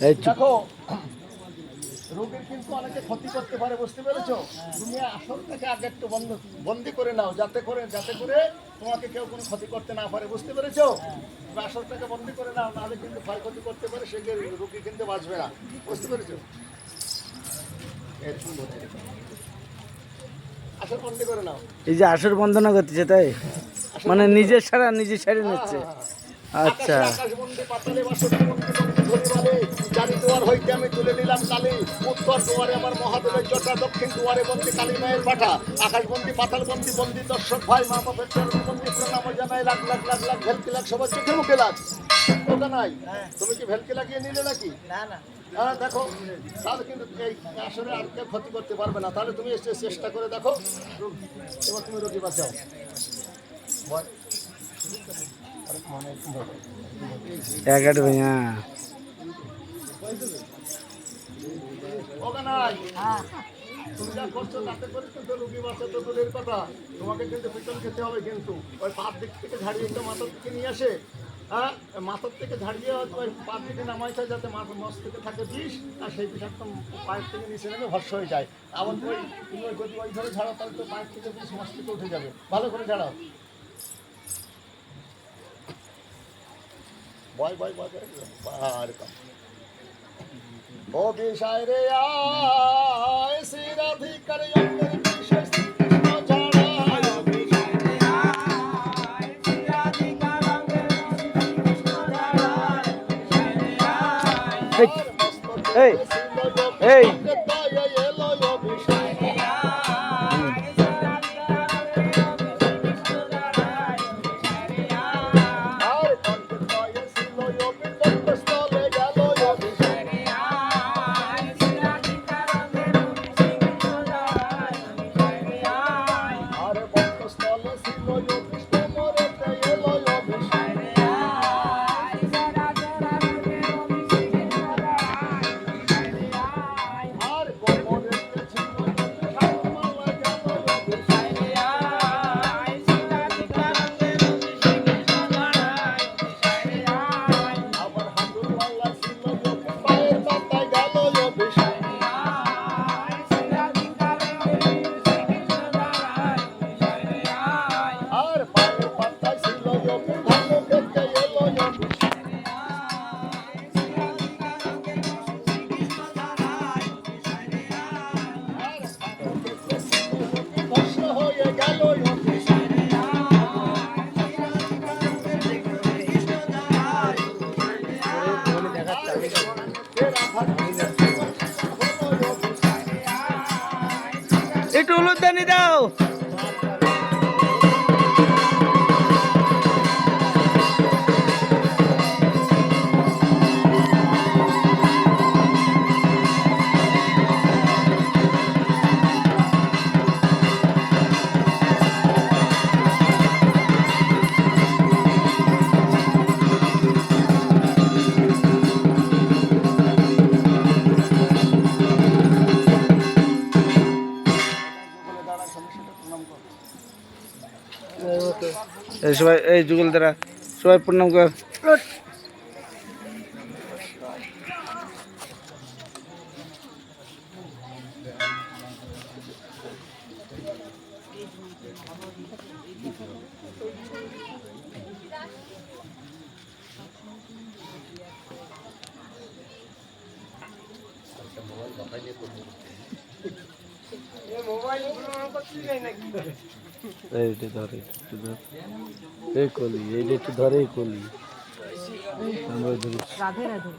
দেখো রোগীর কিন্তু অনেকে ক্ষতি করতে পারে, বুঝতে পেরেছো? তুমি আসলটাকে আগে একটু বন্দি করে নাও, যাতে করে তোমাকে কেউ কোনো ক্ষতি করতে না পারে, বুঝতে পেরেছো? তুমি আসলটাকে বন্দি করে নাও, নাহলে কিন্তু ক্ষয়ক্ষতি করতে পারে, সে রোগী কিন্তু বাঁচবে না, বুঝতে পেরেছো? আসল বন্দি করে নাও। এই যে আসর বন্দনা করতেছে তাই, মানে নিজের সারা নিজে সারি নিচ্ছে। আচ্ছা, আকাশবন্দি পাতালে বাসন্তী বন্দি বন্দি ধরি বলে, চারি দুয়ার হইতে আমি তুলে নিলাম কালি, উত্তর দুয়ারে আমার মহাদেবের জটা, দক্ষিণ দুয়ারে বন্দি কালী মায়ের পাঠা, আকাশবন্দি পাতাল বন্দি বন্দি দর্শক ভাই, মা বাপের চরণ বন্দি প্রণাম জানাই, লাখ লাখ লাখ লাখ ভেলকি লাখ, সবার চোখে মুখে লাখ। ওটা নাই, তুমি কি ভেলকি লাগিয়ে নিলে নাকি? না না, হ্যাঁ দেখো, তাহলে কিন্তু এই আসলে আর কেউ ক্ষতি করতে পারবে না। তাহলে তুমি এসে চেষ্টা করে দেখো, এবার তুমি রোগী বাঁচাও। এগারো ভাইয়া তুমি যা করছো তাতে করে কিন্তু রুগী বাঁচা তো দূরের কথা, তোমাকে কিন্তু পিছন খেতে হবে। কিন্তু ওই পার দিক থেকে ঝাড়িয়ে তো মাথার দিকে নিয়ে আসে, হ্যাঁ মাথার থেকে ঝাড়িয়ে ওই পার দিকে নামাইছে, যাতে মস্তিষ্কে থাকে বিষ, আর সেই বিষ একদম পায়ের থেকে নিচে নেমে ভস্য হয়ে যায়। আবার ওই তুমি যদি ওই ধরে ঝাড়াও, তাহলে তো পায়ের থেকে বিষ মস্তিষ্কে উঠে যাবে। ভালো করে ঝাড়াও। ভয় ভয় ভয় আর ও বিষয় রে আয় শ্রীরাধিকার অঙ্গের বিষয় শ্রীকৃষ্ণ ছাড়া, এই এই একটু উলুদানি দাও। সবাই এই যুগল দ্বারা সবাই প্রণাম কর। এইটা ধরে একটু ধর, এই কলি এইটা একটু ধরে, এই কলি আমরা ধরি। রাধে রাধে।